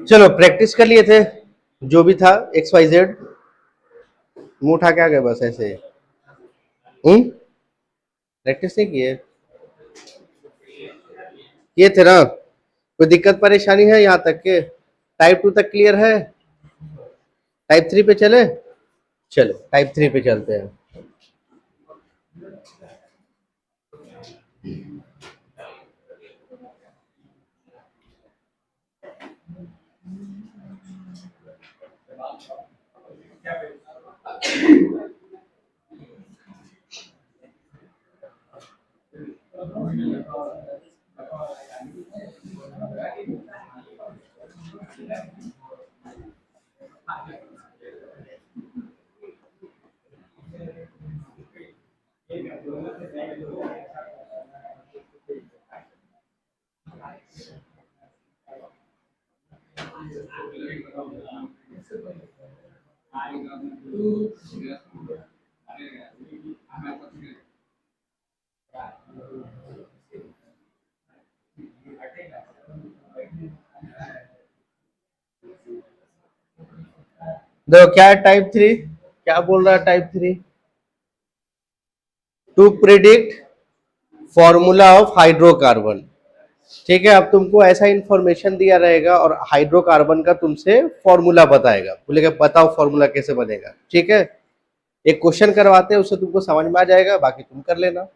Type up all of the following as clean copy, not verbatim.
चलो प्रैक्टिस कर लिए थे जो भी था एक्स वाई जेड, मुंह उठा के आ गए बस ऐसे। प्रैक्टिस नहीं किए? ये थे ना? कोई दिक्कत परेशानी है यहाँ तक के? टाइप 2 तक क्लियर है? टाइप 3 पे चले? चलो टाइप 3 पे चलते हैं। देखो क्या है टाइप 3, क्या बोल रहा है type 3? To predict formula of hydrocarbon. ठीक है, अब तुमको ऐसा इंफॉर्मेशन दिया रहेगा और हाइड्रोकार्बन का तुमसे फॉर्मूला बताएगा, बोलेगा बताओ फॉर्मूला कैसे बनेगा। ठीक है, एक क्वेश्चन करवाते हैं, उससे तुमको समझ में आ जाएगा, बाकी तुम कर लेना।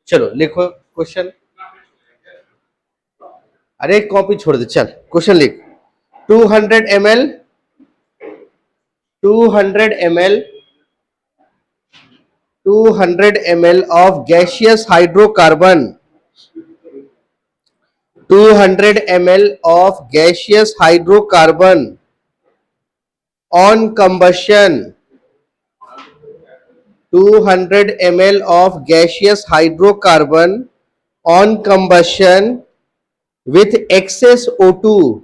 चलो लिखो क्वेश्चन। अरे कॉपी छोड़ दे, चल क्वेश्चन लिख। 200 ml 200 ml 200 ml of gaseous hydrocarbon 200 ml of gaseous hydrocarbon on combustion 200 ml of gaseous hydrocarbon on combustion with excess O2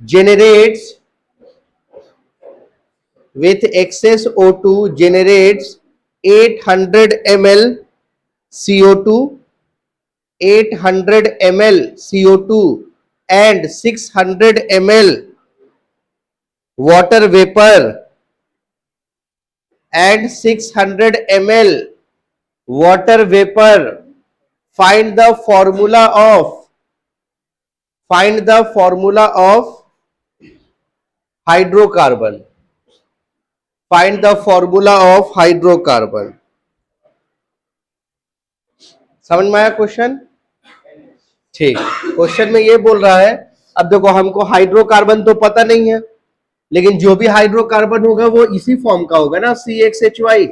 generates 800 ml CO2 800 ml CO2 and 600 ml water vapor and 600 ml water vapor. Find the formula of hydrocarbon. Find the formula of hydrocarbon. समझ में आया question? ठीक, question में ये बोल रहा है, अब देखो हमको हाइड्रोकार्बन तो पता नहीं है, लेकिन जो भी हाइड्रोकार्बन होगा वो इसी फॉर्म का होगा ना, CXHY,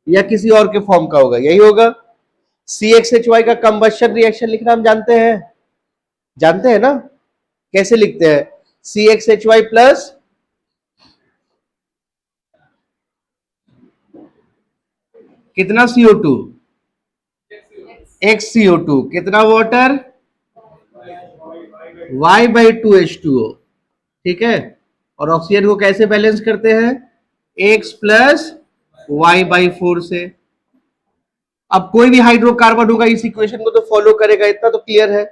या किसी और के फॉर्म का होगा, यही होगा। CXHY का कंबशन रिएक्शन लिखना हम जानते हैं ना? कैसे लिखते हैं? CXHY प्लस कितना CO2, X CO2, कितना वाटर, Y/2H2O। ठीक है, और ऑक्सीजन को कैसे बैलेंस करते हैं? X प्लस Y/4 से। अब कोई भी हाइड्रोकार्बन होगा इस इक्वेशन को तो फॉलो करेगा, इतना तो क्लियर है।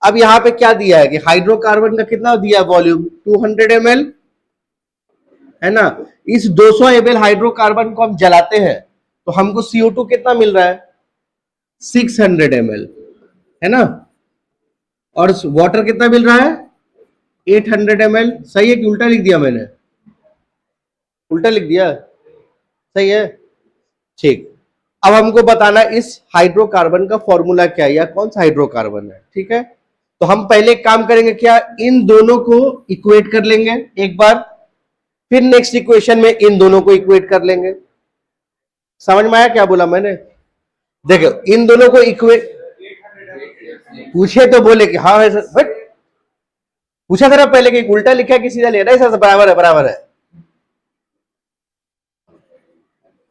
अब यहां पे क्या दिया है कि हाइड्रोकार्बन का कितना दिया है वॉल्यूम, 200 ml है ना। इस 200 ml हाइड्रोकार्बन को हम जलाते हैं तो हमको CO2 कितना मिल रहा है, 600 ml है ना, और वाटर कितना मिल रहा है, 800 ml। सही है कि उल्टा लिख दिया मैंने? उल्टा लिख दिया, सही है। ठीक, अब हमको बताना इस हाइड्रोकार्बन का फॉर्मूला क्या है या कौन सा हाइड्रोकार्बन है। ठीक है, तो हम पहले काम करेंगे क्या, इन दोनों को इक्वेट कर लेंगे एक बार, फिर नेक्स्ट इक्वेशन में इन दोनों को इक्वेट कर लेंगे। समझ में आया क्या बोला मैंने? देखो इन दोनों को इक्वेट, पूछे तो बोले कि हाँ है सर, बट पूछा था पहले कि उल्टा लिखा है कि सीधा लिखा है? सर बराबर है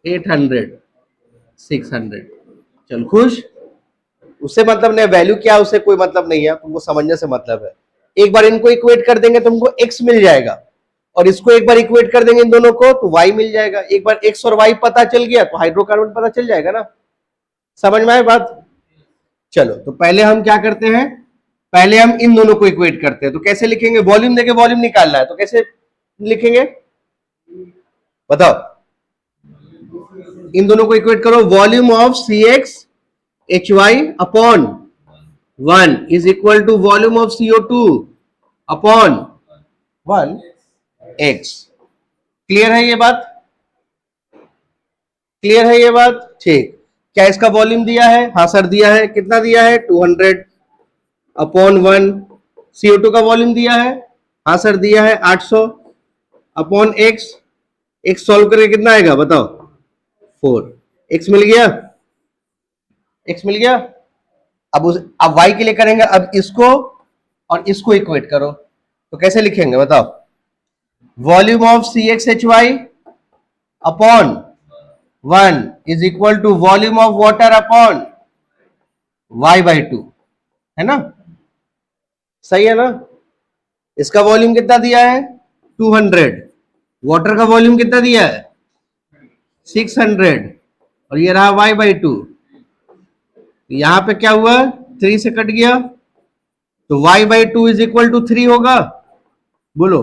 800 600। चल खुश, उससे मतलब नहीं, वैल्यू क्या है उससे कोई मतलब नहीं है, तुमको समझने से मतलब है। एक बार इनको इक्वेट कर देंगे तुमको x मिल जाएगा, और इसको एक बार इक्वेट कर देंगे इन दोनों को तो y मिल जाएगा। एक बार x और y पता चल गया तो हाइड्रोकार्बन पता चल जाएगा ना। समझ में आए बात? चलो तो पहले हम क्या करते हैं, पहले हम इन दोनों को इक्वेट करते हैं। तो कैसे लिखेंगे? वॉल्यूम देके वॉल्यूम निकालना है तो कैसे लिखेंगे बताओ? इन दोनों को इक्वेट करो। Volume of CxHy upon 1 is equal to volume of CO2 upon 1x। Clear है ये बात? क्लियर है ये बात? ठीक। क्या इसका वॉल्यूम दिया है? हाँ सर दिया है। कितना दिया है? 200 अपॉन 1। CO2 का वॉल्यूम दिया है? हाँ सर दिया है 800 अपॉन x। x सॉल्व करके कितना आएगा बताओ? 4। x मिल गया? x मिल गया। अब y के लिए करेंगे। अब इसको और इसको इक्वेट करो तो कैसे लिखेंगे बताओ? Volume of CxHy upon 1 is equal to volume of water upon y/2, है ना? सही है ना? इसका वॉल्यूम कितना दिया है? 200। वाटर का वॉल्यूम कितना दिया है? 600। और ये रहा y/2। यहां पे क्या हुआ? 3 से कट गया तो y/2 इज इक्वल टू 3 होगा। बोलो,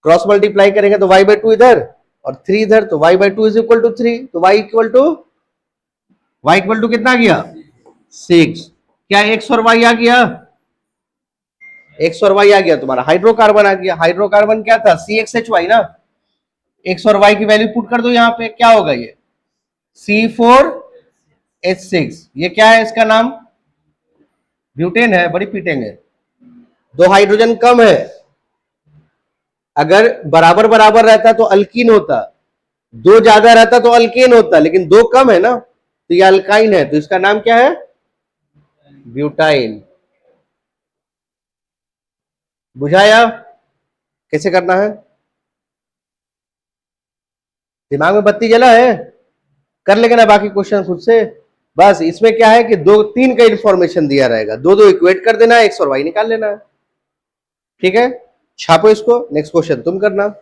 क्रॉस मल्टीप्लाई करेंगे तो y/2 इधर और 3 इधर तो y/2 इज इक्वल टू 3। तो y इक्वल टू कितना गया? 6। क्या x और y आ गया? x और y आ गया, तुम्हारा हाइड्रोकार्बन आ गया। हाइड्रोकार्बन क्या था? CxHy ना। x और y की वैल्यू पुट कर दो यहां पे, क्या होगा ये? C4H6। ये क्या है? इसका नाम ब्यूटेन है। बड़ी पीटेंगे। 2 हाइड्रोजन कम है। अगर बराबर बराबर रहता तो अल्कीन होता, 2 ज्यादा रहता तो अल्केन होता, लेकिन 2 कम है ना तो ये अल्काइन है। तो इसका नाम क्या है? ब्यूटाइन। बुझाया कैसे करना है? दिमाग में बत्ती जला है? कर लेगा ना बाकी क्वेश्चन खुद से। बस इसमें क्या है कि 2-3 का इंफॉर्मेशन दिया रहेगा, 2-2 इक्वेट कर देना है, x और y निकाल लेना है। ठीक है, छापो इसको। नेक्स्ट क्वेश्चन तुम करना।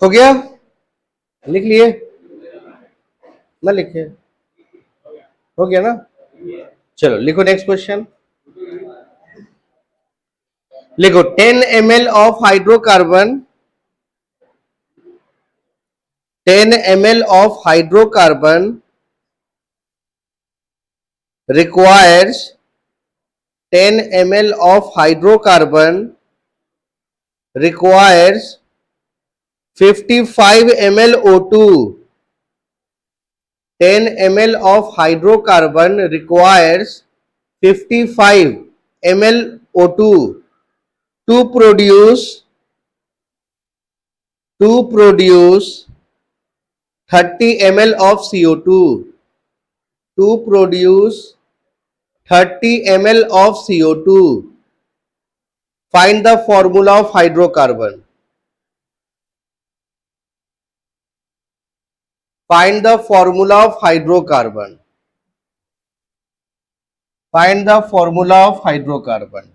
हो गया? लिख लिए? ना लिखे? हो गया ना? चलो लिखो नेक्स्ट क्वेश्चन। लिखो 10 ml of hydrocarbon, 10 ml of hydrocarbon requires 10 ml of hydrocarbon requires 55 ml O2 10 ml of hydrocarbon requires 55 ml O2 to produce 30 ml of CO2 to produce 30 ml of CO2. Find the formula of hydrocarbon. Find the formula of hydrocarbon. Find the formula of hydrocarbon.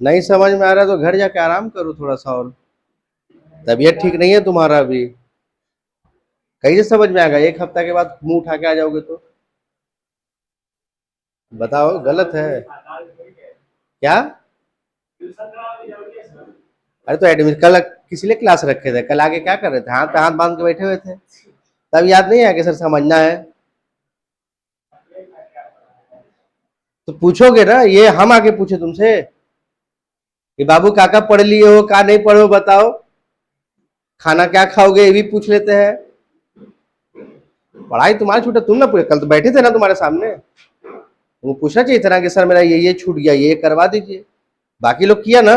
नहीं समझ में आ रहा तो घर जाके आराम करो थोड़ा सा, और तबीयत ठीक नहीं है तुम्हारा अभी, कैसे समझ में आएगा? एक हफ्ता के बाद मुंह उठा के आ जाओगे तो बताओ, गलत है क्या? अरे तो एडमिट कल किसी लिए क्लास रखे थे? कल आगे क्या कर रहे थे? हाथ पे हाथ बांध के बैठे हुए थे, तब याद नहीं आया कि सर समझना है? तो पूछोगे ना, ये हम आके पूछे तुमसे कि बाबू काका पढ़ लिए हो, का नहीं पढ़े हो बताओ, खाना क्या खाओगे, ये भी पूछ लेते हैं। पढ़ाई तुम्हारी छूटा, तुम ना पूछे, कल तो बैठे थे ना तुम्हारे सामने, वो पूछना चाहिए था ना कि सर मेरा ये छूट गया, ये करवा दीजिए। बाकी लोग किया ना।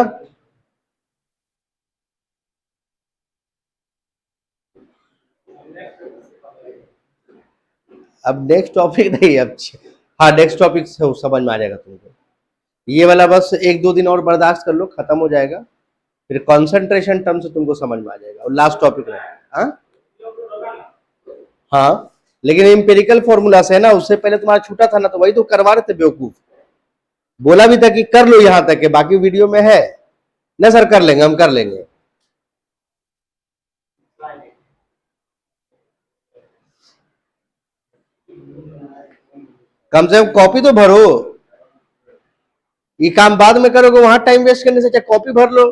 अब नेक्स्ट टॉपिक नहीं, अब हाँ नेक्स्ट टॉपिक से समझ में आ जाएगा तुमको। ये वाला बस 1-2 दिन और बर्दाश्त कर लो, खत्म हो जाएगा, फिर कंसंट्रेशन टर्म से तुमको समझ में आ जाएगा, और लास्ट टॉपिक रहेगा। हाँ हाँ, लेकिन एम्पिरिकल फॉर्मूला से है ना, उससे पहले तुम्हारा छूटा था ना, तो वही तो करवा रहे थे बेवकूफ। बोला भी था कि कर लो यहां तक के, बाकी वीडियो में है ना सर, कर लेंगे, हम कर लेंगे। कम से कम कॉपी तो भरो, ये काम बाद में करोगे, वहां टाइम वेस्ट करने से चाहे कॉपी भर लो।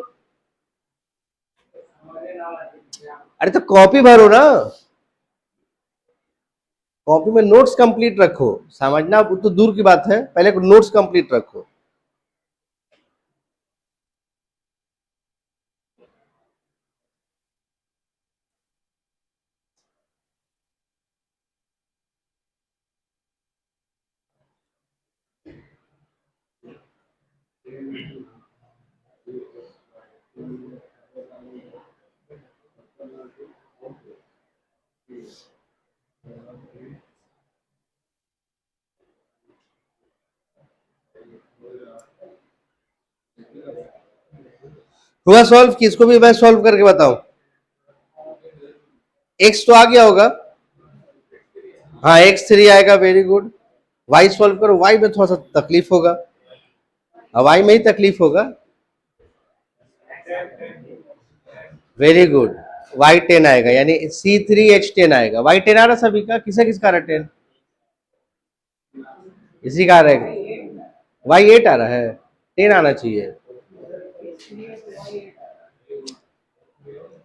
अरे तो कॉपी भरो ना, कॉपी में नोट्स कंप्लीट रखो, समझना तो दूर की बात है, पहले नोट्स कंप्लीट रखो। हुआ सॉल्व? किसको भी मैं सॉल्व करके बताऊं? एक्स तो आ गया होगा, हाँ x3 आएगा, वेरी गुड। y सॉल्व करो, y में थोड़ा सा तकलीफ होगा, अब y में ही तकलीफ होगा, वेरी गुड। y10 आएगा, यानी C3H10 आएगा। y10 आ रहा सभी का, किसे किसका आ रहा 10? इसी का आ रहा है। y8 आ रहा है, 10 आना चाहिए।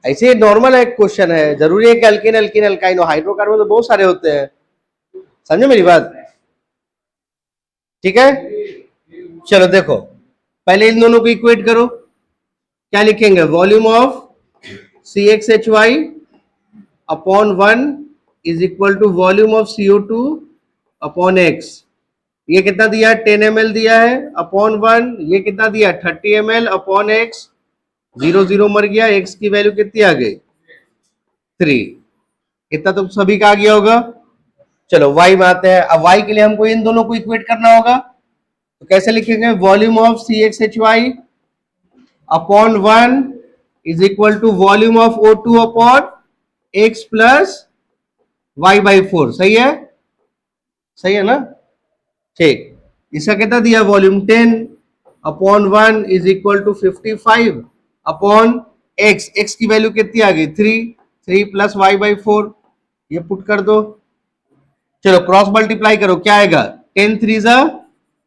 ऐसे नॉर्मल एक क्वेश्चन है, जरूरी है कि अल्किन अल्किन अल्काइन, हाइड्रोकार्बन तो बहुत सारे होते हैं, समझे मेरी बात? ठीक है, चलो देखो, पहले इन दोनों को इक्वेट करो, क्या लिखेंगे? Volume of CXHY upon 1 is equal to volume of CO2 upon x। ये कितना दिया? 10 ml दिया है, अपॉन 1, ये कितना दिया? 30 ml अपॉन x। 0 0 मर गया, x की वैल्यू कितनी आ गई? 3। इतना तो सभी का आ गया होगा। चलो y में आते हैं, अब y के लिए हमको इन दोनों को इक्वेट करना होगा, तो कैसे लिखेंगे? Volume of CXHY upon 1 is equal to volume of O2 upon x plus y/4। सही है, सही है ना? ठीक, इसका कितना दिया volume 10 upon 1 is equal to 55 upon x की वैल्यू कितनी आ गई 3 प्लस y/4, ये पुट कर दो। चलो क्रॉस मल्टीप्लाई करो, क्या आएगा 10 3 जा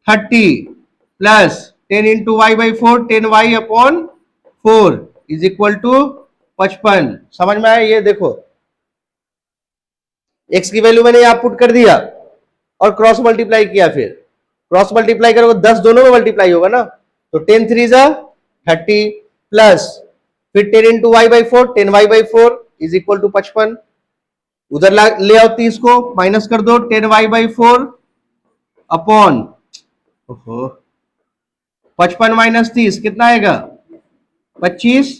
30 plus 10 into y/4 10y upon 4 is equal to 55। समझ में आया? ये देखो x की वैल्यू मैंने यहां पुट कर दिया और क्रॉस मल्टीप्लाई किया, फिर क्रॉस मल्टीप्लाई करोगे 10 दोनों में मल्टीप्लाई होगा ना, तो 10 3 जा 30 प्लस फिर 10 into y/4 10y/4 is equal to 55। उधर ले आओ 30 को माइनस कर दो 10y/4 अपॉन 55 माइनस 30 कितना आएगा 25।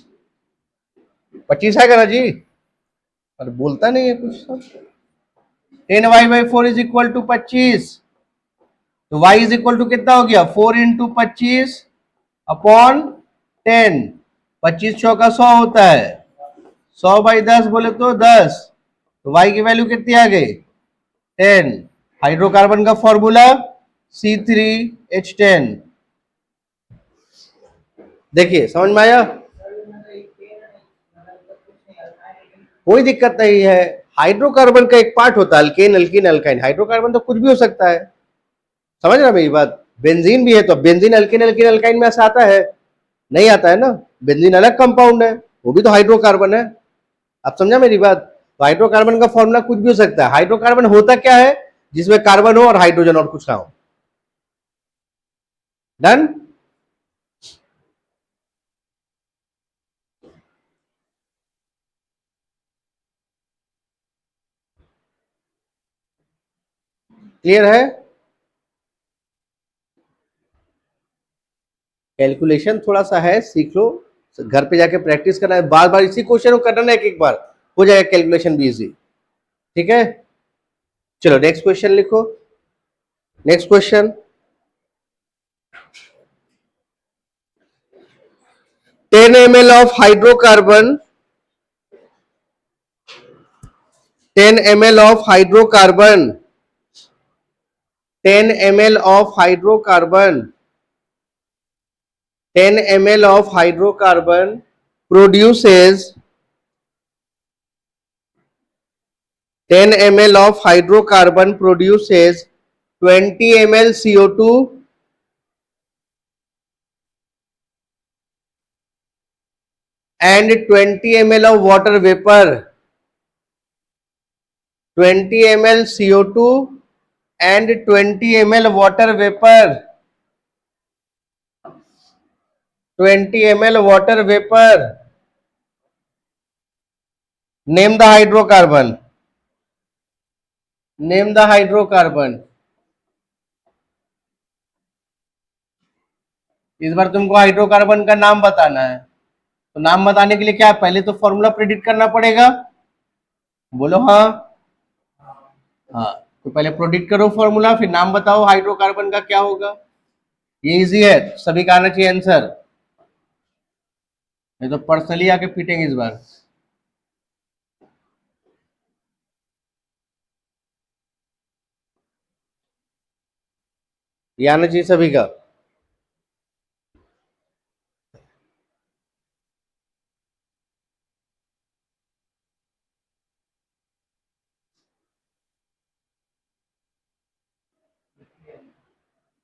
25 आएगा ना जी? अरे बोलता नहीं है कुछ सब। 10y/4 इज इक्वल टू 25, तो y इज इक्वल टू कितना हो गया 4 इंटू 25 अपॉन 10। 25 चौका 100 होता है, 100/10 बोले तो 10, तो y की वैल्यू कितनी आ गई 10। हाइड्रोकार्बन का फॉर्मूला C3H10। देखिए समझ में आया? कोई दिक्कत नहीं है, हाइड्रोकार्बन का एक पार्ट होता है अल्केन अल्कीन अल्काइन। हाइड्रोकार्बन तो कुछ भी हो सकता है, समझ रहे मेरी बात? बेंजीन भी है तो बेंजीन अल्केन अल्कीन अल्काइन में ऐसा आता है? नहीं आता है ना, बेंजीन अलग कंपाउंड है, वो भी तो हाइड्रोकार्बन है। आप समझा मेरी बात? तो हाइड्रोकार्बन का फॉर्मूला कुछ भी हो सकता है। हाइड्रोकार्बन होता क्या है जिसमें कार्बन हो और हाइड्रोजन और कुछ ना हो। डन? क्लियर है? कैलकुलेशन थोड़ा सा है, सीख लो, घर पे जाके प्रैक्टिस करना है, बार बार इसी क्वेश्चन को करना है, एक बार हो जाएगा कैलकुलेशन भी इजी। ठीक है, चलो नेक्स्ट क्वेश्चन लिखो। Next question, 10 ml of hydrocarbon, 10 ml of hydrocarbon, 10 ml of hydrocarbon, 10 ml of hydrocarbon produces 10 ml of hydrocarbon produces 20 ml CO2 and 20 ml of water vapor. 20 ml CO2 and 20 ml water vapor. 20 ml water vapor. Name the hydrocarbon. Name the hydrocarbon. इस बार तुमको hydrocarbon का नाम बताना है, तो नाम बताने के लिए क्या पहले तो फॉर्मूला प्रेडिक्ट करना पड़ेगा। बोलो हाँ। हाँ, तो पहले प्रेडिक्ट करो फॉर्मूला, फिर नाम बताओ हाइड्रोकार्बन का क्या होगा। ये इजी है, सभी का आना चाहिए आंसर, नहीं तो पर्सनली आके पीटेंगे इस बार। ये आना चाहिए सभी का।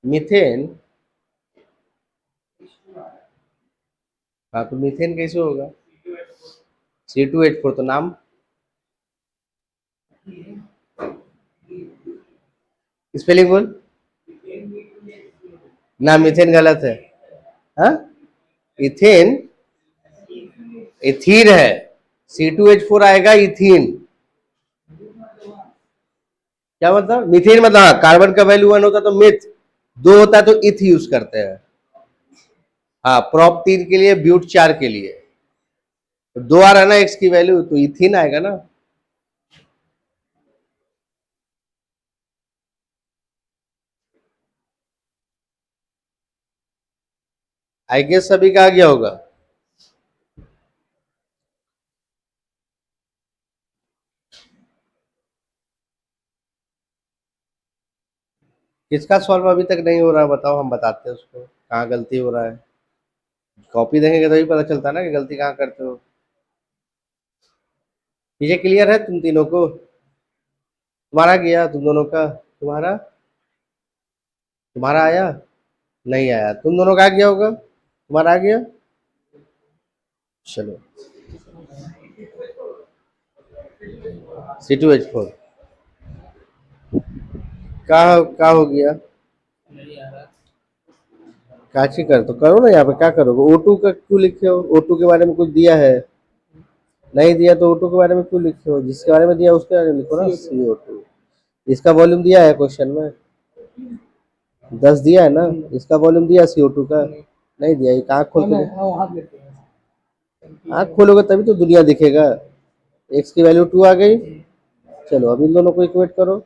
मीथेन, हाँ तो मीथेन कैसे होगा? C2H4 तो नाम, स्पेलिंग बोल ना, मीथेन गलत है। हाँ, इथेन इथीन है, C2H4 आएगा इथीन। क्या मतलब? मीथेन मतलब हाँ, कार्बन का वैल्यू 1 होता तो मिथ, 2 होता तो इथ यूज करते हैं। हाँ, प्रॉप 3 के लिए, ब्यूट 4 के लिए, तो 2 आ रहा ना एक्स की वैल्यू, तो इथीन आएगा ना। आई गेस सभी का आ गया होगा। किसका सॉल्व अभी तक नहीं हो रहा बताओ, हम बताते हैं उसको कहाँ गलती हो रहा है। कॉपी देखेंगे तभी पता चलता है ना कि गलती कहाँ करते हो। ये क्लियर है तुम तीनों को? तुम्हारा गया तुम दोनों का? तुम्हारा तुम्हारा आया? नहीं आया। तुम दोनों का आ गया होगा? तुम्हारा आ गया? चलो C2H4 का हो गया? काची कर तो करो ना, यहाँ पे क्या करोगे? O2 का क्यों लिखे हो? O2 के बारे में कुछ दिया है? नहीं दिया तो O2 के बारे में क्यों लिखे हो? जिसके बारे में दिया उसके बारे में लिखो ना, CO2। इसका वॉल्यूम दिया है क्वेश्चन में? 10 दिया है ना? इसका वॉल्यूम दिया CO2 का? नहीं दिया। ये आँख खोल के आँख खोलोगे तभी तो दुनिया दिखेगा। x की वैल्यू 2 आ गई। चलो अब इन दोनों को इक्वेट करो।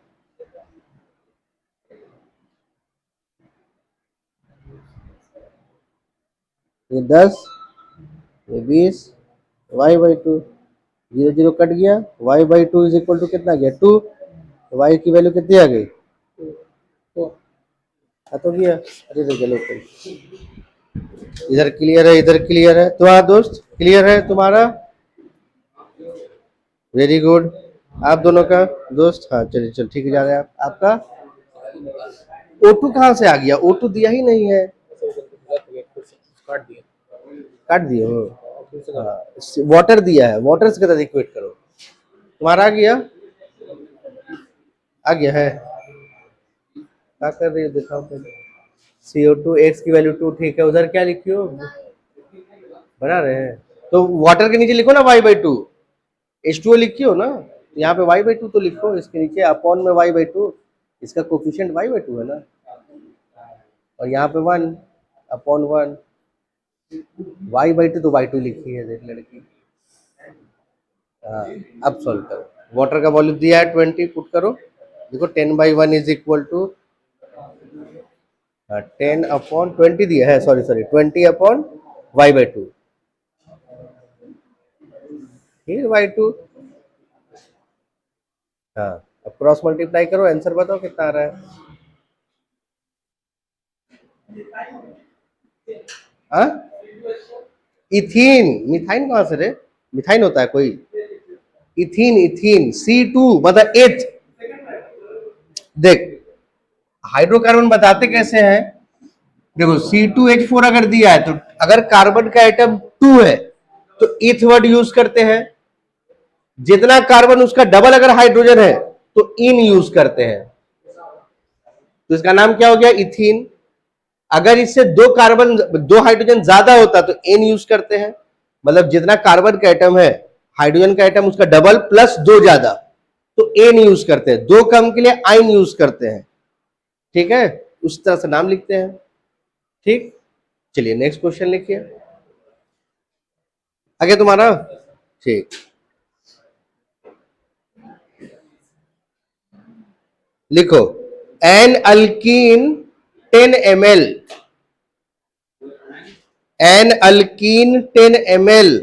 ये 10, ये 20, y/2, 0 0 कट गया। y/2 इज इक्वल टू कितना गया? 2। तो y की वैल्यू कितनी आ गई? आ तो गया। अरे तो चलो इधर क्लियर है, इधर क्लियर है। तुम्हारा दोस्त क्लियर है तुम्हारा? Very good. आप दोनों का दोस्त? हाँ चलिए, चल ठीक है, जा रहे हैं आप। आपका O2 कहाँ से आ गया? O2 दिया ही नहीं है। काट दिए हो? हाँ, वाटर दिया है, वाटर से कितना इक्वेट करो। तुम्हारा आ गया? आ गया है? क्या कर रही हो दिखाओ पहले। CO2 x की वैल्यू 2, ठीक है। उधर क्या लिखी हो? बना रहे हैं तो वाटर के नीचे लिखो ना y/2। H2O लिखी हो ना, यहाँ पे y/2 तो लिखो। इसके नीचे अपॉन में y/2, इसका कोफिशिएंट y/2 है ना। और यहाँ पे 1 अपॉन 1, y/2 तो y2 लिखी है, देख लड़की। हाँ, अब सॉल्व करो। वाटर का वॉल्यूम दिया है 20, पुट करो। देखो 10/1 इज इक्वल टू 10/20 दिया है, सॉरी 20/y/2। फिर y2। हाँ, अब क्रॉस मल्टीप्लाई करो, आंसर बताओ कितना आ रहा है। हाँ, इथीन। मिथाइन कहाँ से रे? मिथाइन होता है कोई? इथीन, इथीन C2 मतलब एथ। देख, हाइड्रोकार्बन बताते कैसे हैं? देखो C2H4 अगर दिया है तो अगर कार्बन का एटम 2 है तो इथ वर्ड यूज करते हैं। जितना कार्बन उसका डबल अगर हाइड्रोजन है तो इन यूज करते हैं। तो इसका नाम क्या हो गया? इथीन। अगर इससे दो हाइड्रोजन ज्यादा होता तो एन यूज करते हैं। मतलब जितना कार्बन का एटम है, हाइड्रोजन का एटम उसका डबल प्लस 2 ज्यादा, तो एन यूज करते हैं। 2 कम के लिए आइन यूज करते हैं। ठीक है, उस तरह से नाम लिखते हैं। ठीक, चलिए नेक्स्ट क्वेश्चन लिखिए। आगे तुम्हारा? ठीक, लिखो। An alkene 10 ml, an alkene 10 ml,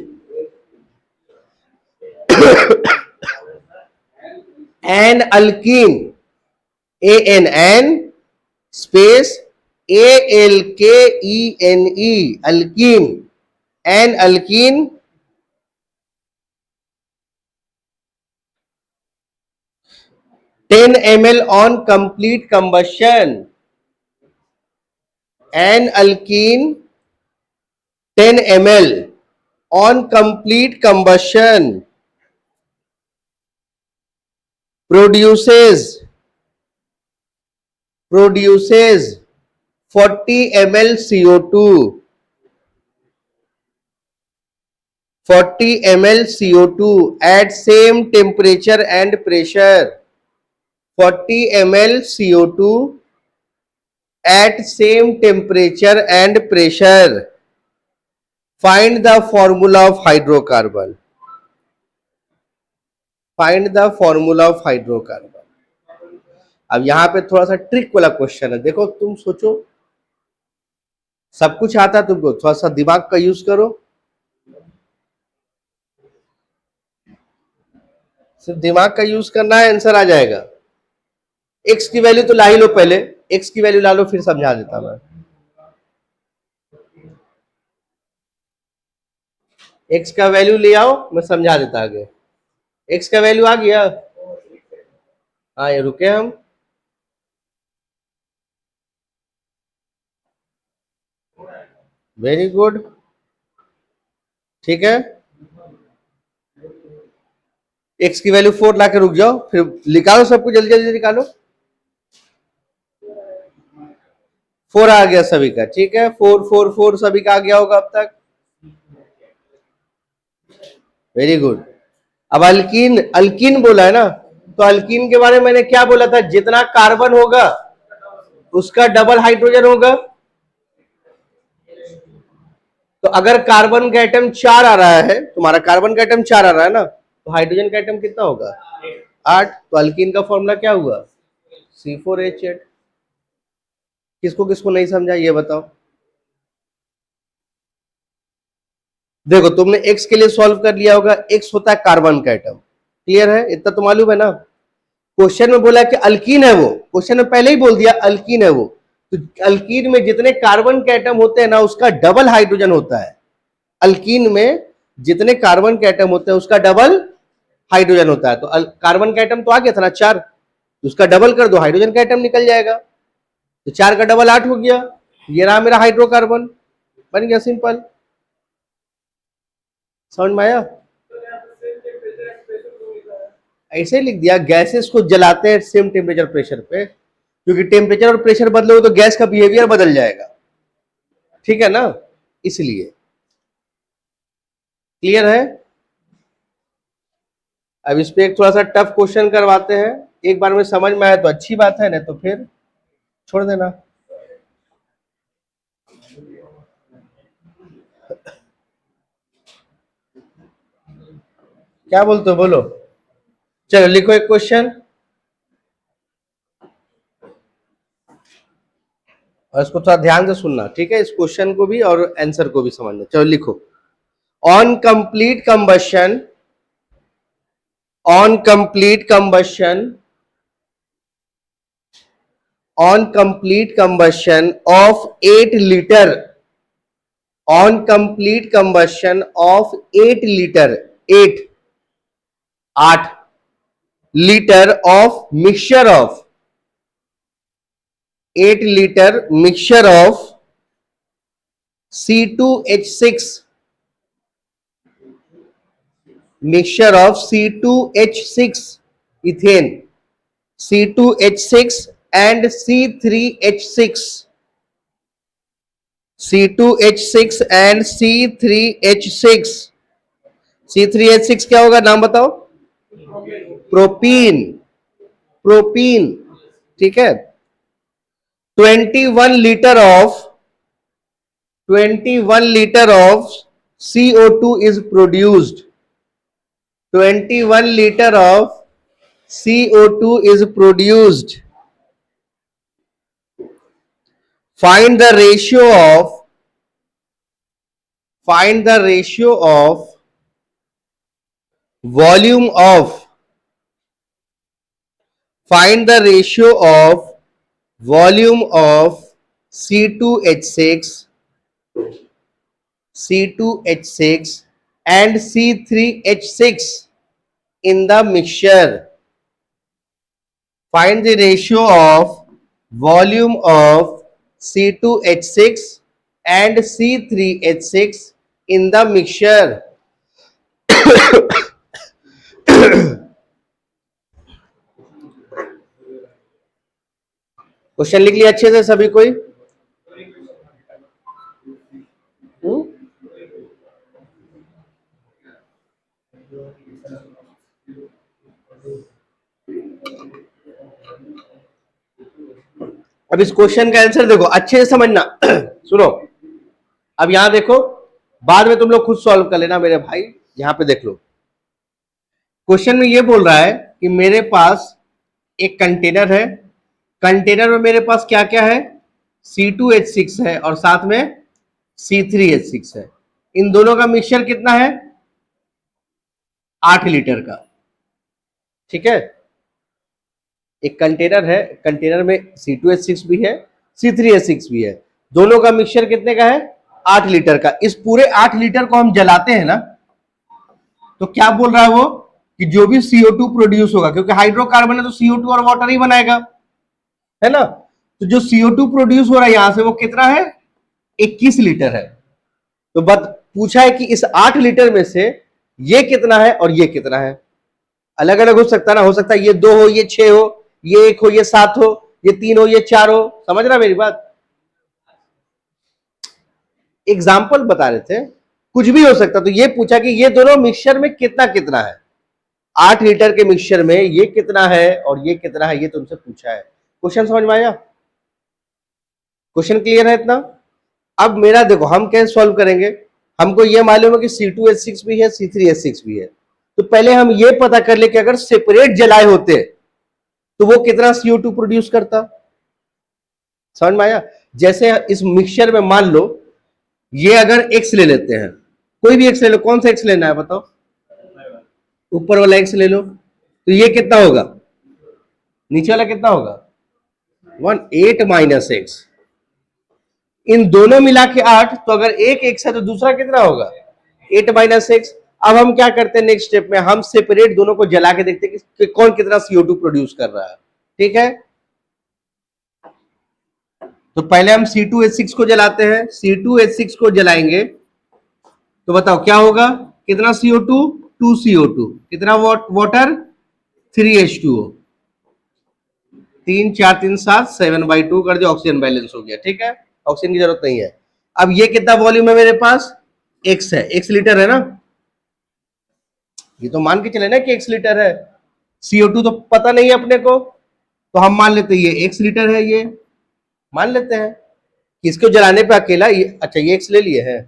an alkene, AN space ALKENE, alkene. An alkene 10 ml on complete combustion, an alkene 10 ml on complete combustion produces 40 ml CO2, 40 ml CO2 at same temperature and pressure, 40 ml CO2 at same temperature and pressure. Find the formula of hydrocarbon. Find the formula of hydrocarbon. अब यहां पे थोड़ा सा trick वाला question है। देखो तुम सोचो, सब कुछ आता तुमको, थोड़ा सा दिमाग का यूज करो। सिर्फ दिमाग का यूज करना है, आंसर आ जाएगा। एक्स की वैल्यू तो ला ही लो पहले। एक्स की वैल्यू ला लो, फिर समझा देता मैं। एक्स का वैल्यू ले आओ, मैं समझा देता आगे। एक्स का वैल्यू आ गया। हाँ, ये रुके हम। वेरी गुड, ठीक है। एक्स की वैल्यू 4 ला के रुक जाओ, फिर निकालो सबको, जल्दी जल्दी निकालो। 4 आ गया सभी का, ठीक है। 4 4 4 सभी का आ गया होगा अब तक। Very good. अब अल्कीन, अल्कीन बोला है ना, तो अल्कीन के बारे में मैंने क्या बोला था, जितना कार्बन होगा उसका डबल हाइड्रोजन होगा। तो अगर कार्बन का एटम 4 आ रहा है, तुम्हारा कार्बन का एटम 4 आ रहा है ना, तो हाइड्रोजन का एटम कितना होगा, 8। तो अल्कीन का फॉर्मूला क्या हुआ, C4H8। किसको किसको नहीं समझा ये बताओ। देखो, तुमने एक्स के लिए सॉल्व कर लिया होगा, एक्स होता है कार्बन का एटम, क्लियर है, इतना तो मालूम है ना। क्वेश्चन में बोला कि अल्कीन है वो, क्वेश्चन में पहले ही बोल दिया अल्कीन है वो। तो अल्कीन में जितने कार्बन के एटम होते हैं ना, उसका डबल हाइड्रोजन होता है। अल्कीन में जितने कार्बन के एटम होते हैं उसका डबल हाइड्रोजन होता है। तो कार्बन का एटम तो आ गया था ना 4, तो उसका डबल कर दो, हाइड्रोजन का एटम निकल जाएगा। तो 4 का डबल 8 हो गया, ये रहा मेरा हाइड्रोकार्बन, बन गया, सिंपल। समझ में आया। ऐसे लिख दिया, गैसेस को जलाते हैं सेम टेम्परेचर प्रेशर पे, क्योंकि टेम्परेचर और प्रेशर बदलोगे तो गैस का बिहेवियर बदल जाएगा, ठीक है ना, इसलिए। क्लियर है। अब इस पे एक थोड़ा सा टफ क्वेश्चन करवाते हैं, एक बार में समझ में आया तो अच्छी बात है, नहीं तो फिर छोड़ देना। क्या बोलते हो, बोलो। चलो लिखो एक क्वेश्चन, और इसको थोड़ा ध्यान से सुनना, ठीक है, इस क्वेश्चन को भी और आंसर को भी समझना। चलो लिखो, on complete combustion, on complete combustion, on complete combustion of 8 liter, on complete combustion of 8 liter, 8 8 liter of mixture of 8 liter mixture of C2H6, mixture of C2H6 ethane, C2H6 and C3H6, C2H6 and C3H6, C3H6 क्या होगा, नाम बताओ। Propene, propene, ठीक है। 21 litre of 21 litre of CO2 is produced, 21 liter of CO2 is produced. Find the ratio of, find the ratio of volume of, find the ratio of volume of C2H6, C2H6 and C3H6 in the mixture. Find the ratio of volume of C2H6 and C3H6 in the mixture. Question लिख लिया अच्छे से सभी कोई। अब इस question का answer देखो, अच्छे से समझना। सुनो, अब यहां देखो, बाद में तुम लोग खुद सॉल्व कर लेना मेरे भाई। यहां पे देख लो, क्वेश्चन में ये बोल रहा है कि मेरे पास एक कंटेनर है, कंटेनर में मेरे पास क्या क्या है, C2H6 है और साथ में C3H6 है। इन दोनों का मिक्सचर कितना है, 8 लीटर का, ठीक है। एक कंटेनर है, कंटेनर में C2H6 भी है, C3H6 भी है, दोनों का मिक्सचर कितने का है? 8 लीटर का। इस पूरे 8 लीटर को हम जलाते हैं ना, तो क्या बोल रहा है वो कि जो भी CO2 प्रोड्यूस होगा, क्योंकि हाइड्रोकार्बन है तो CO2 और वाटर ही बनाएगा, है ना, तो जो CO2 प्रोड्यूस हो रहा है यहां से वो कितना है? 21 लीटर है। तो बत पूछा है कि इस 8 लीटर में से ये कितना है और ये कितना है। अलग अलग हो सकता है ना, हो सकता है ये 2 हो, ये 6 हो, ये 1 हो, ये 7 हो, ये 3 हो, ये 4 हो। समझ रहा मेरी बात? एग्जाम्पल बता रहे थे, कुछ भी हो सकता। तो ये पूछा कि ये दोनों मिक्सचर में कितना कितना है, 8 लीटर के मिक्सचर में ये कितना है और ये कितना है, ये तुमसे पूछा है। क्वेश्चन समझ में आया? क्वेश्चन क्लियर है इतना? अब मेरा देखो, हम कैसे सॉल्व करेंगे। हमको ये मालूम है कि C2H6 भी है, C3H6 भी है। तो पहले हम ये पता कर ले कि अगर सेपरेट जलाए होते तो वो कितना CO2 प्रोड्यूस करता। समझ में आया? जैसे इस मिक्सचर में मान लो ये अगर x ले लेते हैं, कोई भी x ले लो, कौन सा x लेना है बताओ? ऊपर वाला x ले लो, तो ये कितना होगा? नीचे वाला कितना होगा? 1 8 माइनस x। इन दोनों मिला के 8, तो अगर एक x है तो दूसरा कितना होगा? 8 माइनस x। अब हम क्या करते हैं नेक्स्ट स्टेप में, हम सेपरेट दोनों को जला के देखते हैं कि कौन कितना CO2 प्रोड्यूस कर रहा है। ठीक है, तो पहले हम C2H6 को जलाते हैं। C2H6 को जलाएंगे तो बताओ क्या होगा? कितना CO2? 2 CO2। कितना वाटर? 3H2O। 3 4 3 7 7/2 कर दिया, ऑक्सीजन बैलेंस हो गया। ठीक है, ऑक्सीजन की जरूरत नहीं है। अब ये कितना वॉल्यूम है मेरे पास? x है, x लीटर है ना, ये तो मान के चले ना कि x लीटर है। CO2 तो पता नहीं है अपने को, तो हम मान लेते हैं ये x लीटर है, ये मान लेते हैं कि इसको जलाने पे अकेला ये, अच्छा ये x ले लिए हैं,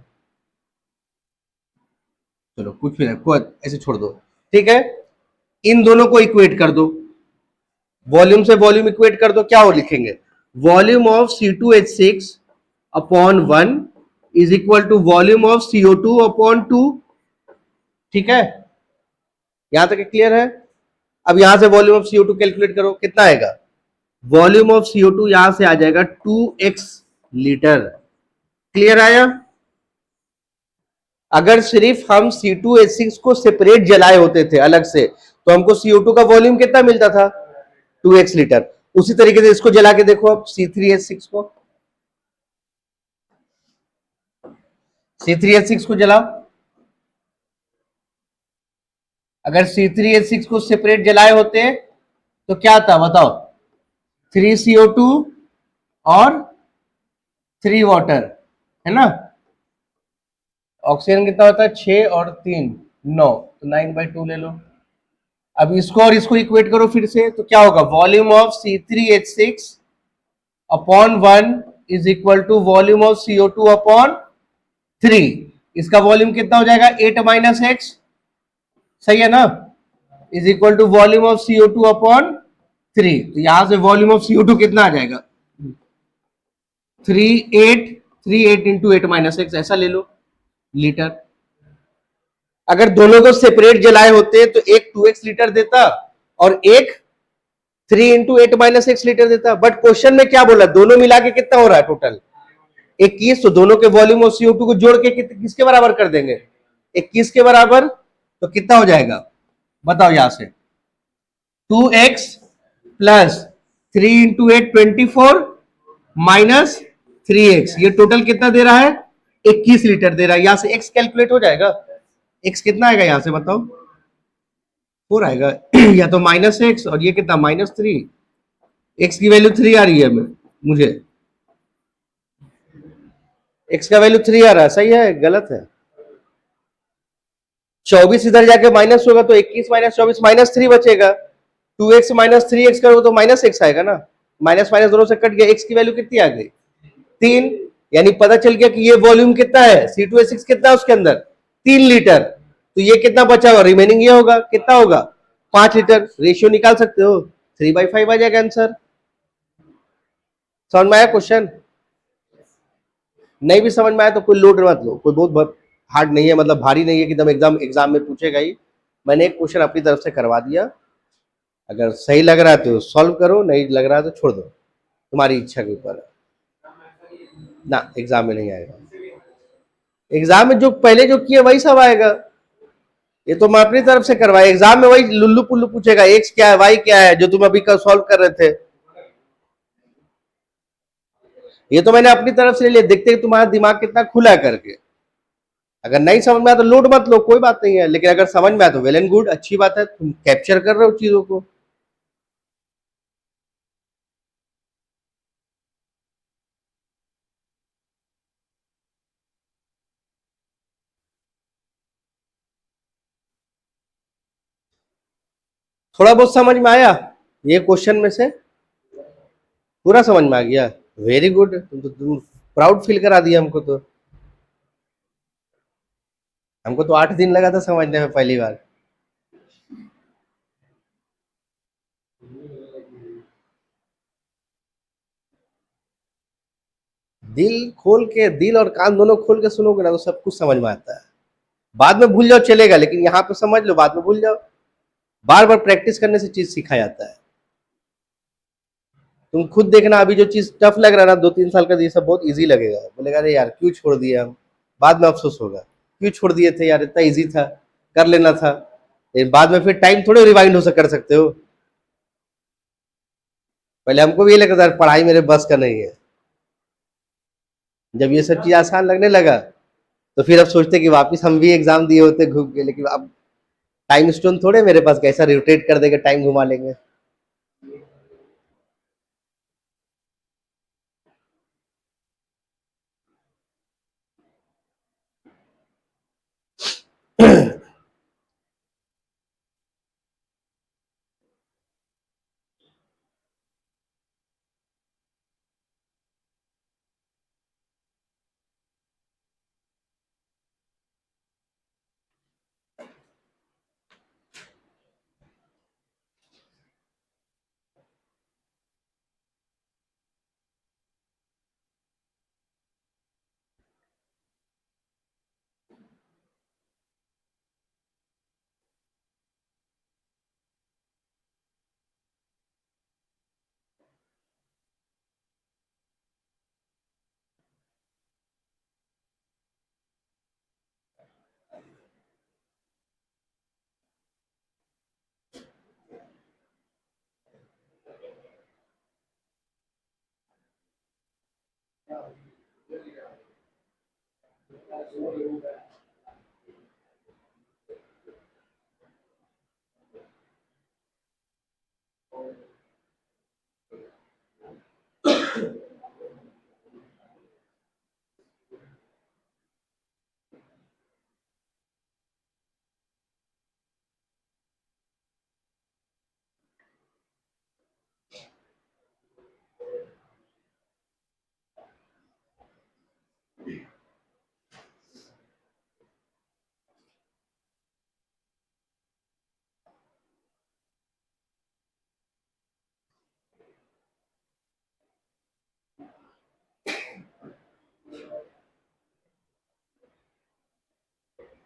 चलो कुछ भी नहीं, ऐसे छोड़ दो। ठीक है, इन दोनों को इक्वेट कर दो, वॉल्यूम से वॉल्यूम इक्वेट कर दो। क्या हो लिखेंगे? Volume of C2H6 upon 1 is equal to volume of CO2 upon 2। ठीक है, यहां तक क्लियर है? अब यहां से वॉल्यूम ऑफ CO2 कैलकुलेट करो, कितना आएगा? वॉल्यूम ऑफ CO2 यहां से आ जाएगा 2x लीटर। क्लियर आया? अगर सिर्फ हम C2H6 को सेपरेट जलाए होते थे अलग से, तो हमको CO2 का वॉल्यूम कितना मिलता था? 2x litre. उसी तरीके से इसको जला के देखो, अब C3H6 को, C3H6 को जलाओ। अगर C3H6 को सेपरेट जलाए होते तो क्या था बताओ? 3 CO2 और 3 वाटर, है ना। ऑक्सीजन कितना होता है? 6 और 3 9, तो 9/2 ले लो। अब इसको और इसको इक्वेट करो फिर से, तो क्या होगा? Volume of C3H6 upon 1 is equal to volume of CO2 upon 3। इसका वॉल्यूम कितना हो जाएगा? 8 माइनस x, सही है ना, is equal to volume of CO2 upon 3। तो यहां से वॉल्यूम ऑफ CO2 कितना आ जाएगा? 38 इंटू 8 माइनस x, ऐसा ले लो लीटर। अगर दोनों को सेपरेट जलाए होते तो एक 2x लीटर देता और एक 3 इंटू 8 माइनस x लीटर देता। बट क्वेश्चन में क्या बोला? दोनों मिला के कितना हो रहा है टोटल? 21। तो दोनों के वॉल्यूम और CO2 को जोड़ के किसके बराबर कर देंगे? 21 के बराबर। तो कितना हो जाएगा बताओ? यहां से 2x plus 3 into 8 24 minus 3x, ये टोटल कितना दे रहा है? 21 लीटर दे रहा है। यहां से x कैलकुलेट हो जाएगा। x कितना आएगा यहां से बताओ? 4 आएगा या तो माइनस एक्स, और ये कितना? -3। x की वैल्यू 3 आ रही है मुझे, x का वैल्यू 3 आ रहा है, सही है गलत है? 24 इधर जाके माइनस होगा तो 21 माइनस 24 -3 बचेगा। 2x माइनस 3x करो तो -x आएगा ना, माइनस माइनस दोनों से कट गया। x की वैल्यू कितनी आ गई? 3। यानी पता चल गया कि ये वॉल्यूम कितना है? C2H6 कितना है उसके अंदर? 3 लीटर। तो ये कितना बचा हुआ? रिमेनिंग ये होगा, कितना होगा? 5 लीटर। रेशियो निकाल सकते हो, 3/5 आ जाएगा आंसर। समझ में आया क्वेश्चन? नहीं भी समझ में आया तो कोई लोड मत लो, कोई बहुत हार्ड नहीं है, मतलब भारी नहीं है कि एकदम एग्जाम में पूछेगा ही। मैंने एक क्वेश्चन अपनी तरफ से करवा दिया, अगर सही लग रहा है तो सॉल्व करो, नहीं लग रहा है तो छोड़ दो, तुम्हारी इच्छा के ऊपर है ना। एग्जाम में नहीं आएगा, एग्जाम में जो पहले जो किए वही सब आएगा। ये तो मैं अपनी तरफ से करवाए, एग्जाम में वही लुल्लू पुल्लू पूछेगा, एक्स क्या है वाई क्या है, जो तुम अभी कल सॉल्व कर रहे थे। ये तो मैंने अपनी तरफ से ले, देखते हैं तुम्हारा दिमाग कितना खुला है करके। अगर नहीं समझ में आया तो लोड मत लो, कोई बात नहीं है, लेकिन अगर समझ में आया तो वेल एंड गुड, अच्छी बात है, तुम कैप्चर कर रहे हो चीजों को। थोड़ा बहुत समझ में आया ये क्वेश्चन में से? पूरा समझ में आ गया? वेरी गुड, तुम प्राउड फील करा दिया हमको तो। हमको तो 8 दिन लगा था समझने में पहली बार। दिल खोल के, दिल और कान दोनों खोल के सुनोगे ना तो सब कुछ समझ में आता है। बाद में भूल जाओ चलेगा, लेकिन यहाँ पे समझ लो, बाद में भूल जाओ। बार बार प्रैक्टिस करने से चीज सीखा जाता है। तुम खुद देखना, अभी जो चीज टफ लग रहा है ना 2-3 साल का, ये सब बहुत इजी लगेगा, बोलेगा अरे यार क्यों छोड़ दिए हम, बाद में अफसोस होगा क्यों छोड़ दिए थे यार, इतना इजी था, कर लेना था। लेकिन बाद में फिर टाइम थोड़े रिवाइंड हो कर सकते हो। पहले हमको भी ये लगता था पढ़ाई मेरे बस का नहीं है, जब ये सब चीज आसान लगने लगा तो फिर अब सोचते कि वापस हम भी एग्जाम दिए होते घूम के, लेकिन अब टाइम स्टोन थोड़े मेरे पास, कैसा रोटेट कर देगा, टाइम घुमा लेंगे।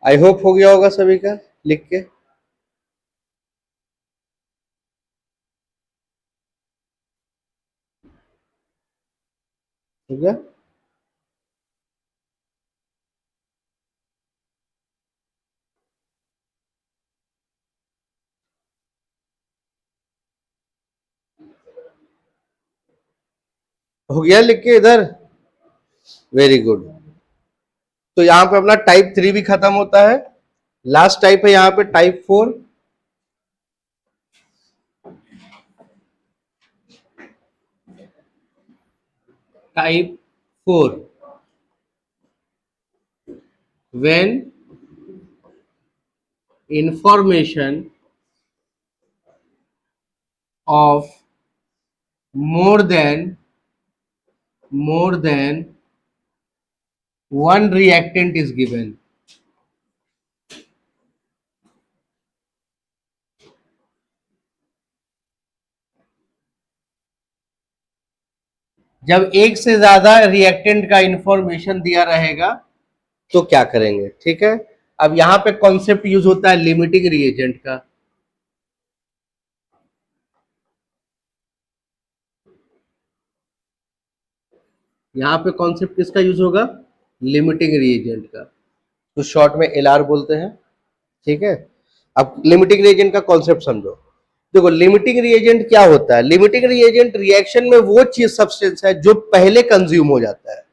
आई होप हो गया होगा सभी का लिख के। हो गया? हो गया लिख के इधर? Very good. तो यहाँ पे अपना टाइप 3 भी खत्म होता है, लास्ट टाइप है यहाँ पे type 4। Type 4, when information of more than one reactant is given। जब एक से ज्यादा रिएक्टेंट का इंफॉर्मेशन दिया रहेगा तो क्या करेंगे, ठीक है। अब यहाँ पे कॉन्सेप्ट यूज होता है लिमिटिंग रिएजेंट का। यहाँ पे कॉन्सेप्ट किसका यूज होगा? लिमिटिंग रिएजेंट का, तो शॉर्ट में एलआर बोलते हैं। ठीक है, अब लिमिटिंग रिएजेंट का कॉन्सेप्ट समझो। देखो लिमिटिंग रिएजेंट क्या होता है? लिमिटिंग रिएजेंट रिएक्शन में वो चीज सब्सटेंस है जो पहले कंज्यूम हो जाता है।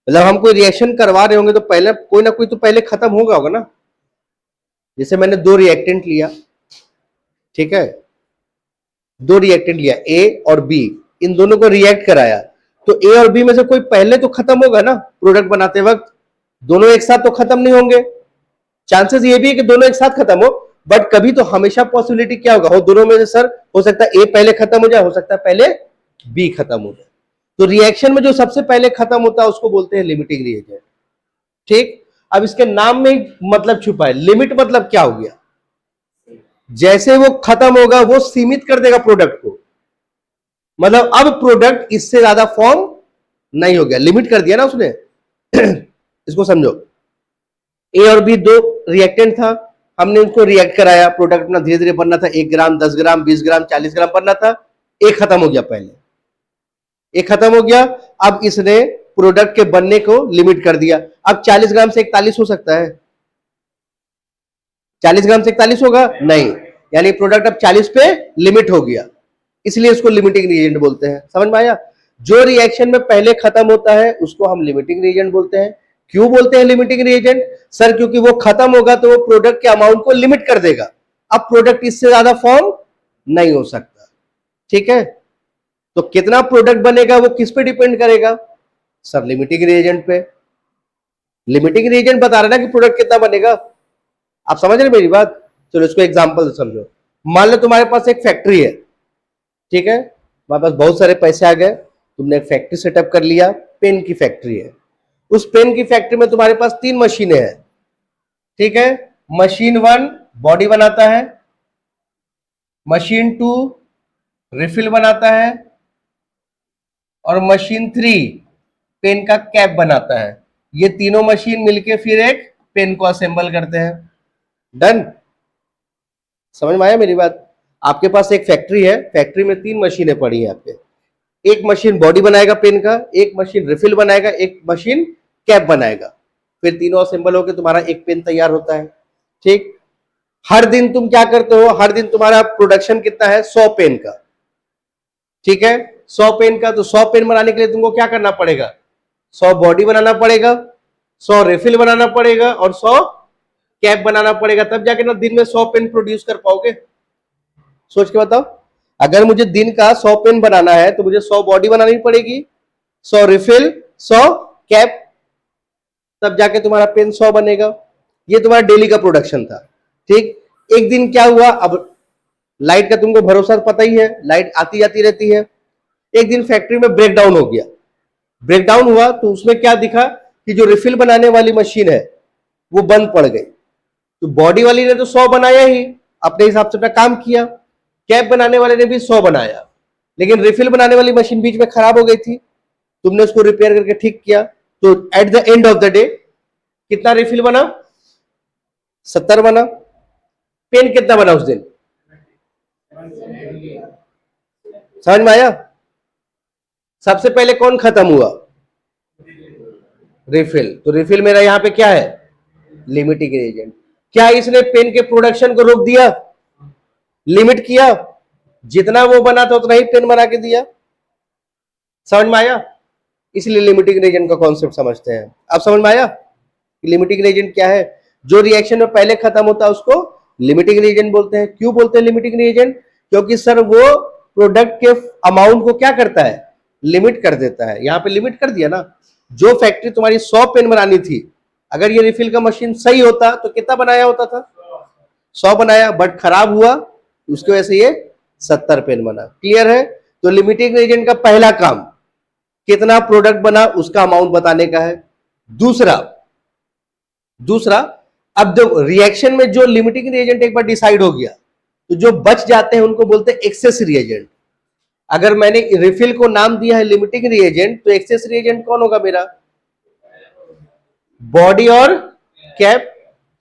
मतलब हम कोई रिएक्शन करवा रहे होंगे तो पहले कोई ना कोई तो पहले खत्म होगा ना। जैसे मैंने दो रिएक्टेंट लिया, ठीक है, दो रिएक्टेंट लिया ए और बी, इन दोनों को रिएक्ट कराया, तो ए और बी में से कोई पहले तो खत्म होगा ना प्रोडक्ट बनाते वक्त। दोनों एक साथ तो खत्म नहीं होंगे, चांसेस ये भी है कि दोनों एक साथ खत्म हो, बट कभी तो हमेशा पॉसिबिलिटी क्या होगा, हो दोनों में से सर हो सकता है ए पहले खत्म हो जाए, हो सकता है पहले बी खत्म हो जाए। तो रिएक्शन में जो सबसे पहले खत्म होता है उसको बोलते हैं लिमिटिंग रिएजेंट। ठीक, अब इसके नाम में मतलब छुपा है। लिमिट मतलब क्या हो गया? जैसे वो खत्म होगा वो सीमित कर देगा प्रोडक्ट को, मतलब अब प्रोडक्ट इससे ज्यादा फॉर्म नहीं हो गया, लिमिट कर दिया ना उसने। इसको समझो, ए और बी दो रिएक्टेंट था, हमने उनको रिएक्ट कराया, प्रोडक्ट अपना धीरे धीरे बनना था, 1 ग्राम 10 ग्राम 20 ग्राम 40 ग्राम बनना था, एक खत्म हो गया, पहले एक खत्म हो गया, अब इसने प्रोडक्ट के बनने को लिमिट कर दिया। अब 40 ग्राम से 41 हो सकता है? 40 ग्राम से 41 होगा नहीं, यानी प्रोडक्ट अब 40 पे लिमिट हो गया, इसलिए इसको लिमिटिंग रिएजेंट बोलते हैं। समझ में आया? जो रिएक्शन में पहले खत्म होता है उसको हम लिमिटिंग रिएजेंट बोलते हैं। क्यों बोलते हैं लिमिटिंग रिएजेंट? सर क्योंकि वो खत्म होगा तो वो प्रोडक्ट के अमाउंट को लिमिट कर देगा, अब प्रोडक्ट इससे ज्यादा फॉर्म नहीं हो सकता। ठीक है, तो कितना प्रोडक्ट बनेगा वो किस पे डिपेंड करेगा? सर लिमिटिंग रिएजेंट पे। लिमिटिंग रिएजेंट बता रहा है ना कि प्रोडक्ट कितना बनेगा। आप समझ रहे मेरी बात? चलो इसको एग्जांपल से समझो। मान लो तुम्हारे पास एक फैक्ट्री है, ठीक है, तुम्हारे पास बहुत सारे पैसे आ गए, तुमने एक फैक्ट्री सेटअप कर लिया, पेन की फैक्ट्री है। उस पेन की फैक्ट्री में तुम्हारे पास 3 मशीनें हैं, ठीक है। मशीन 1 बॉडी बनाता है, मशीन 2 रिफिल बनाता है, और मशीन 3 पेन का कैप बनाता है। ये तीनों मशीन मिलके फिर एक पेन को असेंबल करते हैं। डन? समझ में आया मेरी बात? आपके पास एक फैक्ट्री है, फैक्ट्री में 3 मशीनें पड़ी हैं आपके। एक मशीन बॉडी बनाएगा पेन का, एक मशीन रिफिल बनाएगा, एक मशीन कैप बनाएगा, फिर तीनों असेंबल होकर तुम्हारा एक पेन तैयार होता है। ठीक, हर दिन तुम क्या करते हो? हर दिन तुम्हारा प्रोडक्शन कितना है? 100 पेन का, ठीक है, 100 पेन का। तो 100 पेन बनाने के लिए तुमको क्या करना पड़ेगा? 100 बॉडी बनाना पड़ेगा, 100 रिफिल बनाना पड़ेगा, और 100 कैप बनाना पड़ेगा, तब जाके ना दिन में 100 पेन प्रोड्यूस कर पाओगे। सोच के बताओ, अगर मुझे दिन का 100 पेन बनाना है तो मुझे 100 बॉडी बनानी पड़ेगी, 100 रिफिल, 100 कैप, तब जाके तुम्हारा पेन 100 बनेगा। ये तुम्हारा डेली का प्रोडक्शन था। ठीक, एक दिन क्या हुआ? अब लाइट का तुमको भरोसा पता ही है, लाइट आती जाती रहती है। एक दिन फैक्ट्री में ब्रेकडाउन हो गया, ब्रेकडाउन हुआ तो उसमें क्या दिखा कि जो रिफिल बनाने वाली मशीन है वो बंद पड़ गई। तो बॉडी वाली ने तो 100 बनाया ही, अपने हिसाब से अपना काम किया, कैप बनाने वाले ने भी 100 बनाया, लेकिन रिफिल बनाने वाली मशीन बीच में खराब हो गई थी, तुमने उसको रिपेयर करके ठीक किया, तो at the end of the day कितना रिफिल बना? 70 बना। पेन कितना बना उस दिन? समझ में आया? सबसे पहले कौन खत्म हुआ? रिफिल। तो रिफिल मेरा यहां पे क्या है? Limiting agent. क्या इसने पेन के प्रोडक्शन को रोक दिया? लिमिट किया, जितना वो बना था उतना ही पेन बना के दिया। समझ में आया? इसलिए लिमिटिंग एजेंट का कॉन्सेप्ट समझते हैं। अब समझ में आया लिमिटिंग एजेंट क्या है? जो रिएक्शन में पहले खत्म होता है उसको लिमिटिंग एजेंट बोलते हैं। क्यों बोलते हैं लिमिटिंग एजेंट? क्योंकि सर वो प्रोडक्ट के अमाउंट को क्या करता है? लिमिट कर देता है। यहां पे लिमिट कर दिया ना। जो फैक्ट्री तुम्हारी 100 पेन बनानी थी, अगर ये रिफिल का मशीन सही होता तो कितना बनाया होता था? 100 बनाया, बट खराब हुआ, उसकी वजह से ये 70 पेन बना। क्लियर है? तो लिमिटिंग एजेंट का पहला काम कितना प्रोडक्ट बना उसका अमाउंट बताने का है। दूसरा, अब जो रिएक्शन में जो लिमिटिंग रिएजेंट एक बार डिसाइड हो गया तो जो बच जाते हैं उनको बोलते हैं एक्सेस रिएजेंट। अगर मैंने रिफिल को नाम दिया है लिमिटिंग रिएजेंट, तो एक्सेस रिएजेंट कौन होगा मेरा? बॉडी और कैप।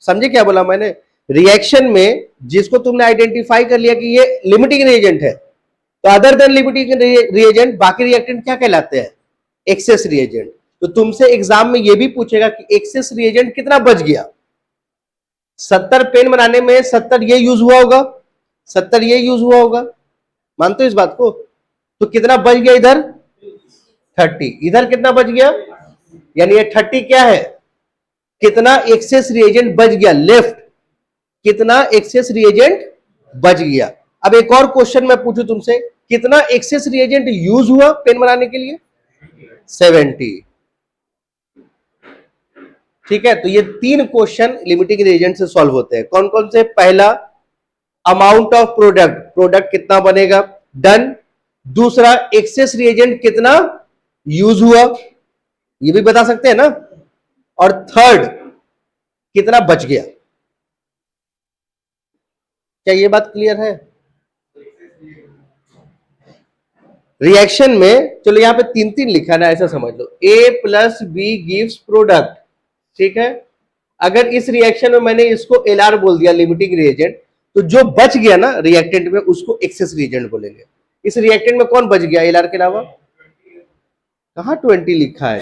समझे क्या बोला मैंने? रिएक्शन में जिसको तुमने आइडेंटिफाई कर लिया कि ये लिमिटिंग रिएजेंट है, तो अदर देन लिमिटिंग रिएजेंट बाकी रिएक्टेंट क्या कहलाते हैं? Access reagent. तो तुमसे एग्जाम में ये भी पूछेगा कि एक्सेस रिएजेंट कितना बच गया। 70 पेन बनाने में 70 ये यूज हुआ होगा, 70 ये यूज हुआ होगा, मानते हो इस बात को? तो कितना बच गया इधर? 30। इधर कितना बच गया? यानी ये 30 क्या है? कितना एक्सेस रिएजेंट बच गया लेफ्ट, कितना एक्सेस रिएजेंट बच गया। अब एक और क्वेश्चन मैं पूछूं तुमसे, कितना एक्सेस रिएजेंट यूज हुआ पेन बनाने के लिए? 70। ठीक है, तो ये 3 क्वेश्चन लिमिटिंग रिएजेंट से सॉल्व होते हैं। कौन कौन से? पहला, अमाउंट ऑफ प्रोडक्ट, प्रोडक्ट कितना बनेगा, डन। दूसरा, एक्सेस रिएजेंट कितना यूज हुआ, ये भी बता सकते हैं ना। और थर्ड, कितना बच गया। क्या ये बात क्लियर है? रिएक्शन में चलो यहां पे 3-3 लिखा ना, ऐसा समझ लो, A plus B gives product. ठीक है, अगर इस रिएक्शन में मैंने इसको LR बोल दिया, लिमिटिंग रिएजेंट, तो जो बच गया ना रिएक्टेंट में उसको एक्सेस रिएजेंट बोलेंगे। इस रिएक्टेंट में कौन बच गया LR के अलावा? कहां 20 लिखा है?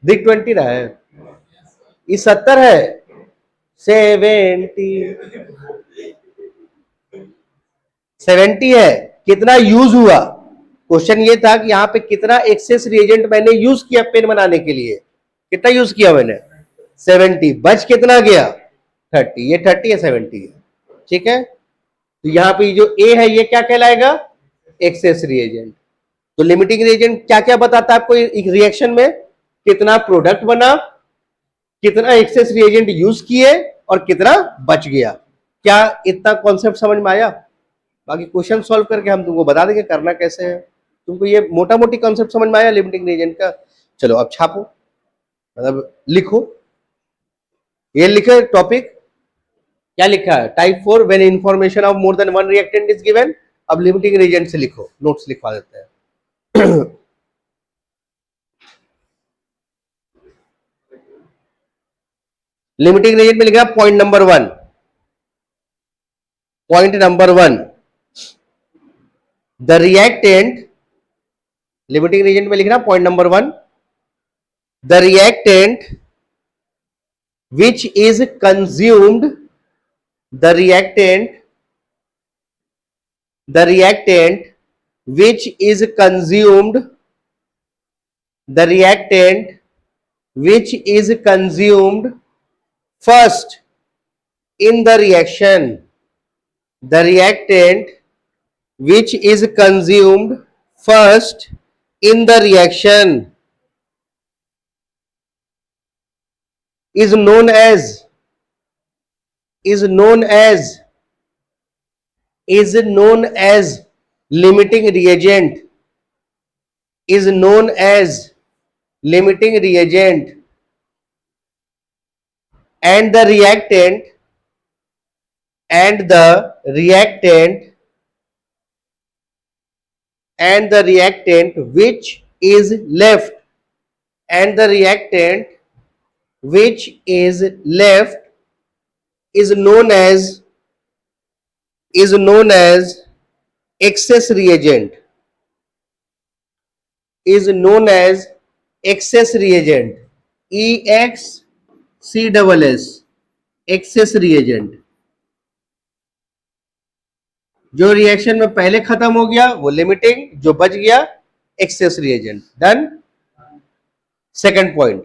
दिख 20 रहा है, ये 70 है, 70 70 है। कितना यूज हुआ? क्वेश्चन ये था कि यहां पे कितना एक्सेस रिएजेंट मैंने यूज किया पेन बनाने के लिए, कितना यूज किया मैंने? 70। बच कितना गया? 30। ये 30 है, 70 है। ठीक है, तो यहां पे जो ए है ये क्या कहलाएगा? Access reagent. तो लिमिटिंग रिएजेंट क्या क्या बताता है आपको रिएक्शन में? कितना प्रोडक्ट बना, कितना एक्सेस रिएजेंट यूज किए, और कितना बच गया। क्या इतना कॉन्सेप्ट समझ में आया? बाकी क्वेश्चन सॉल्व करके हम तुमको बता देंगे करना कैसे है। तुमको ये मोटा मोटी कॉन्सेप्ट समझ में आया लिमिटिंग रिएजेंट का? चलो अब छापो, मतलब लिखो। ये लिखे टॉपिक, क्या लिखा है? Type 4 when information of more than one reactant is given. अब लिमिटिंग रिएजेंट से लिखो, नोट्स लिखवा देते हैं। लिमिटिंग रिएजेंट में लिखा point number 1, point number 1, the reactant, limiting reagent में लिखना point number 1, the reactant which is consumed, the reactant, the reactant which is consumed, the reactant which is consumed first in the reaction, the reactant which is consumed first in the reaction is known as, is known as, is known as limiting reagent, is known as limiting reagent, and the reactant, and the reactant, and the reactant which is left, and the reactant which is left is known as, is known as excess reagent, is known as excess reagent, EXCSS, excess reagent। जो reaction में पहले खत्म हो गया वो limiting, जो बच गया access reagent. Done. Second point,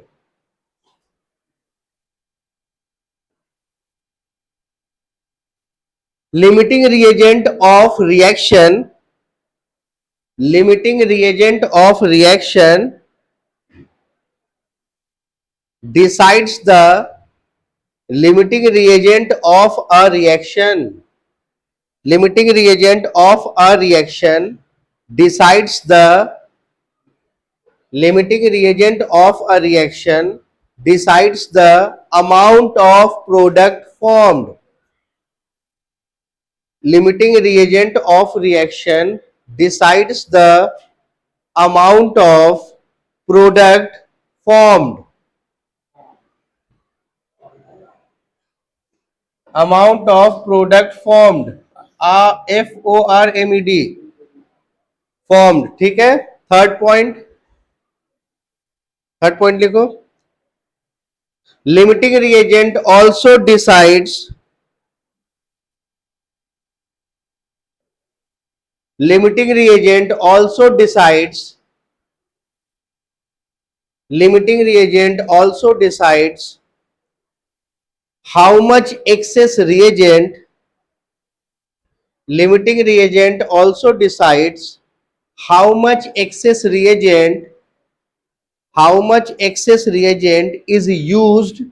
limiting reagent of reaction, limiting reagent of reaction decides the limiting reagent of a reaction, limiting reagent of a reaction decides the, limiting reagent of a reaction decides the amount of product formed, limiting reagent of reaction decides the amount of product formed, amount of product formed, FORMED, formed, ठीक है। Third point लिखो, limiting reagent also decides, limiting reagent also decides, limiting reagent also decides how much excess reagent, limiting reagent also decides how much excess reagent, how much excess reagent is used,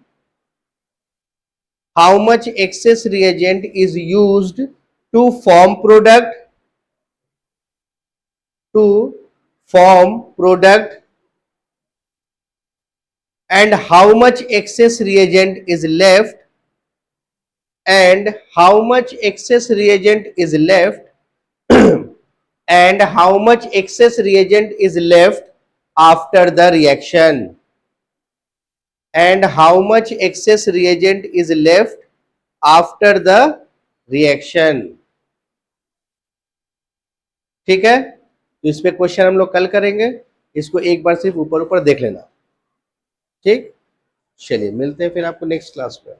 how much excess reagent is used to form product, to form product, and how much excess reagent is left, and how much excess reagent is left and how much excess reagent is left after the reaction, and how much excess reagent is left after the reaction, ठीक है। तो इस पे question हम लोग कल करेंगे, इसको एक बार सिर्फ ऊपर ऊपर देख लेना, ठीक। चलिए मिलते हैं फिर आपको नेक्स्ट क्लास में।